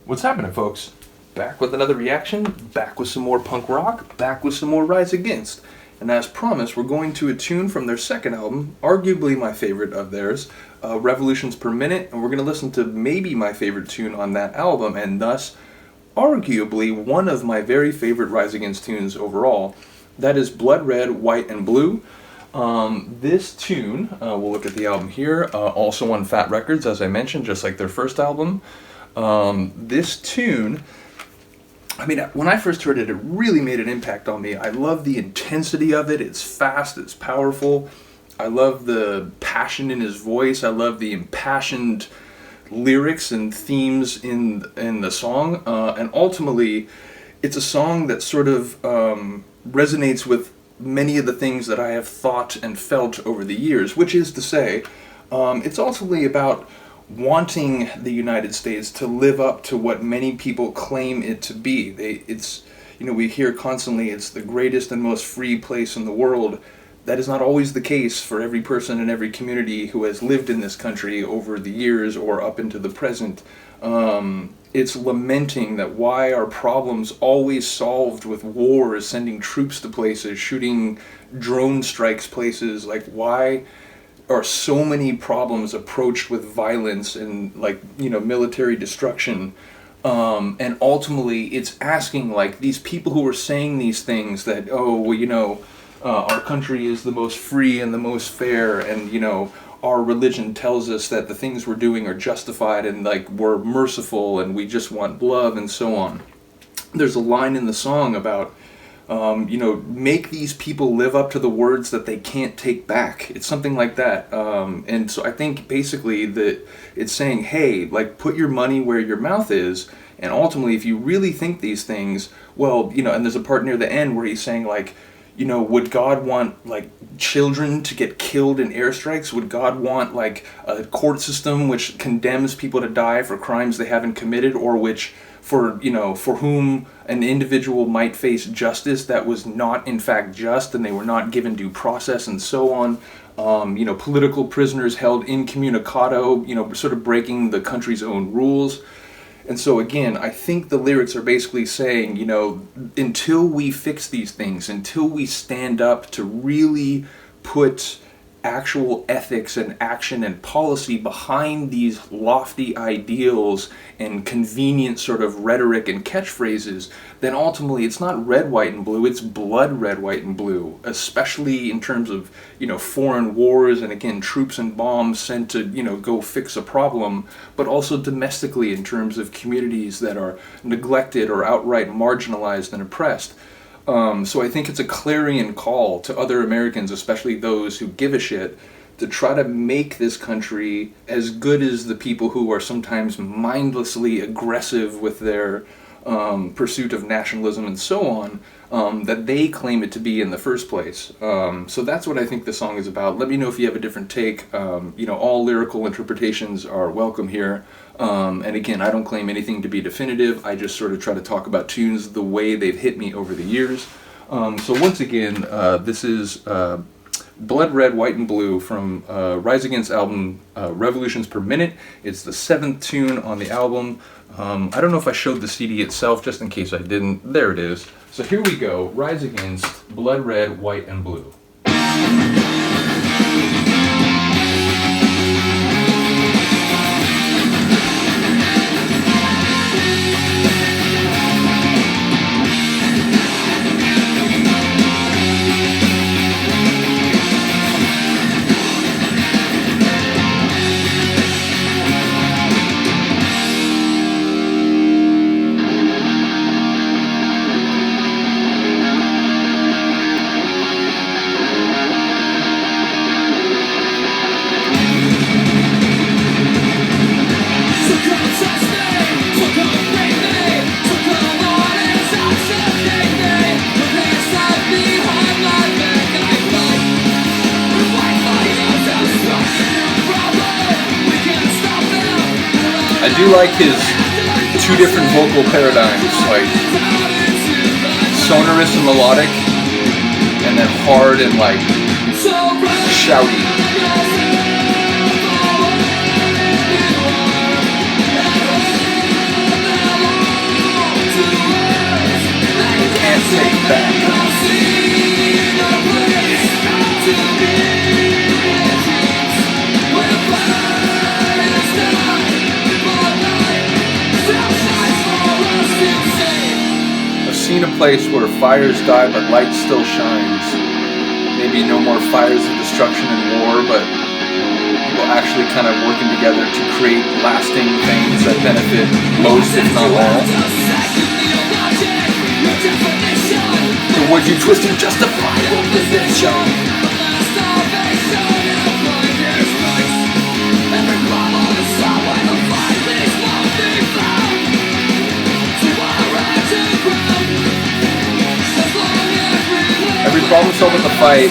What's happening, folks? Back with another reaction, back with some more punk rock, back with some more Rise Against. And as promised, we're going to a tune from their second album, arguably my favorite of theirs, Revolutions Per Minute, and we're going to listen to maybe my favorite tune on that album, and thus, arguably, one of my very favorite Rise Against tunes overall. That is Blood Red, White, and Blue. This tune, we'll look at the album here, also on Fat Records, as I mentioned, just like their first album. This tune, I mean, when I first heard it, it really made an impact on me. I love the intensity of it. It's fast, it's powerful. I love the passion in his voice. I love the impassioned lyrics and themes in the song. And ultimately, it's a song that sort of resonates with many of the things that I have thought and felt over the years, which is to say, it's ultimately about wanting the United States to live up to what many people claim it to be. We hear constantly it's the greatest and most free place in the world. That is not always the case for every person in every community who has lived in this country over the years or up into the present. It's lamenting that why are problems always solved with wars, sending troops to places, shooting drone strikes places, like why are so many problems approached with violence and military destruction, and ultimately it's asking these people who are saying these things that our country is the most free and the most fair, and our religion tells us that the things we're doing are justified and we're merciful and we just want love and so on. There's a line in the song about make these people live up to the words that they can't take back. It's something like that. And so I think basically that it's saying, hey, put your money where your mouth is. And ultimately, if you really think these things, and there's a part near the end where he's saying would God want children to get killed in airstrikes? Would God want a court system which condemns people to die for crimes they haven't committed, or which for whom an individual might face justice that was not in fact just and they were not given due process and so on? Political prisoners held incommunicado, sort of breaking the country's own rules. And so again, I think the lyrics are basically saying, until we fix these things, until we stand up to really put actual ethics and action and policy behind these lofty ideals and convenient sort of rhetoric and catchphrases, then ultimately it's not red, white, and blue, it's blood red, white, and blue, especially in terms of, foreign wars and again, troops and bombs sent to, go fix a problem, but also domestically in terms of communities that are neglected or outright marginalized and oppressed. So I think it's a clarion call to other Americans, especially those who give a shit, to try to make this country as good as the people who are sometimes mindlessly aggressive with their pursuit of nationalism and so on, that they claim it to be in the first place. So that's what I think the song is about. Let me know if you have a different take. All lyrical interpretations are welcome here. And again, I don't claim anything to be definitive. I just sort of try to talk about tunes the way they've hit me over the years. So once again, this is Blood Red, White, and Blue from Rise Against album Revolutions Per Minute. It's the 7th tune on the album. I don't know if I showed the CD itself, just in case I didn't. There it is. So here we go. Rise Against, Blood Red, White, and Blue. I do like his two different vocal paradigms, sonorous and melodic, and then hard and shouty. seen a place where fires die but light still shines. Maybe no more fires of destruction and war, but people actually kind of working together to create lasting things that benefit most, if not all. So would you twist your justifiable position? Every problem solved with the fight,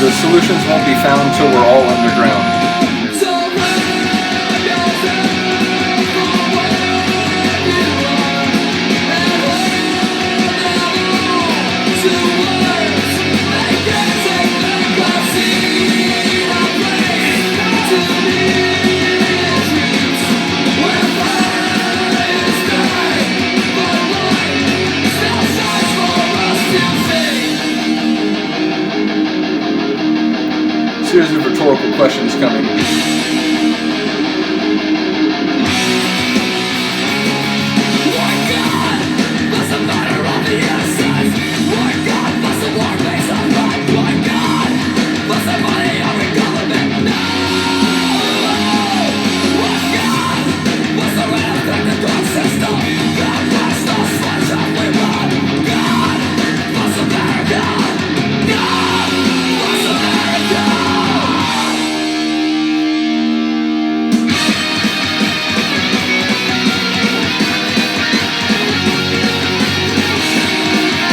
the solutions won't be found till we're all underground. Series of rhetorical questions coming.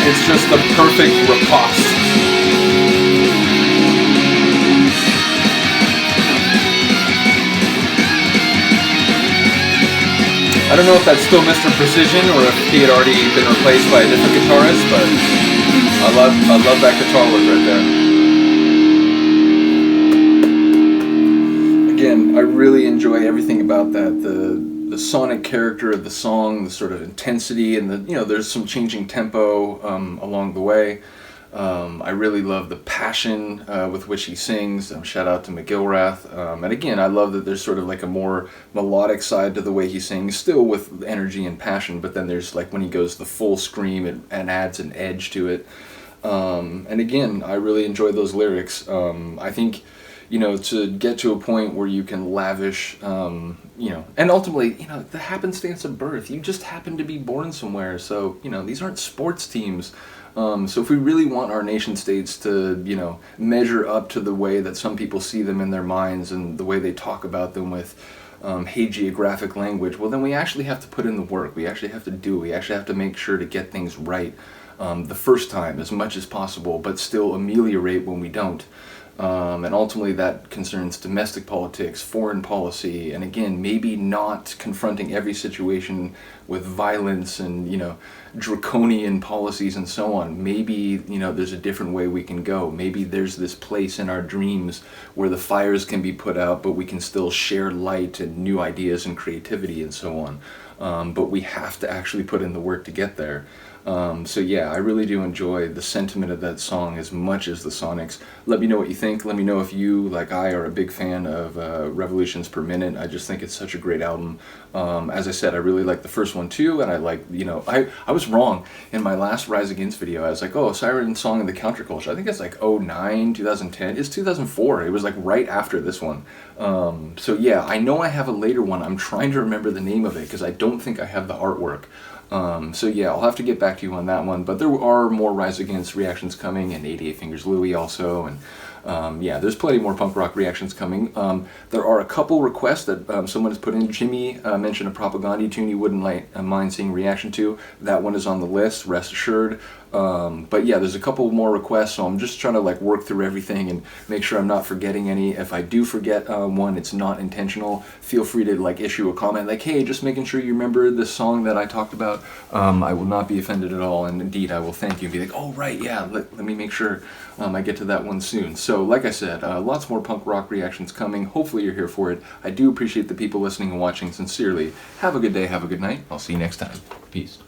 It's just the perfect riposte. I don't know if that's still Mr. Precision or if he had already been replaced by a different guitarist, but I love that guitar work right there. Again, I really enjoy everything about that. The sonic character of the song, the sort of intensity, and there's some changing tempo along the way. I really love the passion with which he sings. Shout out to McGillrath. And again, I love that there's sort of like a more melodic side to the way he sings, still with energy and passion, but then there's like when he goes the full scream and adds an edge to it. And again, I really enjoy those lyrics. I think, to get to a point where you can lavish, and ultimately, the happenstance of birth. You just happen to be born somewhere, so, these aren't sports teams. So if we really want our nation states to, measure up to the way that some people see them in their minds and the way they talk about them with hagiographic language, well, then we actually have to put in the work. We actually have to do it. We actually have to make sure to get things right the first time as much as possible, but still ameliorate when we don't. And ultimately that concerns domestic politics, foreign policy, and again, maybe not confronting every situation with violence and, draconian policies and so on. Maybe, there's a different way we can go. Maybe there's this place in our dreams where the fires can be put out, but we can still share light and new ideas and creativity and so on. But we have to actually put in the work to get there. So yeah, I really do enjoy the sentiment of that song as much as the sonics. Let me know what you think. Let me know if you, like I, are a big fan of Revolutions Per Minute. I just think it's such a great album. As I said, I really like the first one too, and I like, I was wrong in my last Rise Against video. I was like, oh, Siren Song in the Counterculture. I think it's like 2009, 2010. It's 2004. It was like right after this one. So yeah, I know I have a later one. I'm trying to remember the name of it because I don't think I have the artwork. So yeah, I'll have to get back to you on that one, but there are more Rise Against reactions coming, and 88 Fingers Louie also, and yeah, there's plenty more punk rock reactions coming. There are a couple requests that someone has put in. Jimmy mentioned a Propaganda tune he wouldn't mind seeing reaction to. That one is on the list, rest assured. But yeah, there's a couple more requests, so I'm just trying to work through everything and make sure I'm not forgetting any. If I do forget one, it's not intentional. Feel free to issue a comment hey, just making sure you remember this song that I talked about. I will not be offended at all, and indeed I will thank you and be oh right, yeah, let me make sure I get to that one soon. So like I said, lots more punk rock reactions coming. Hopefully you're here for it. I do appreciate the people listening and watching sincerely. Have a good day, have a good night. I'll see you next time. Peace.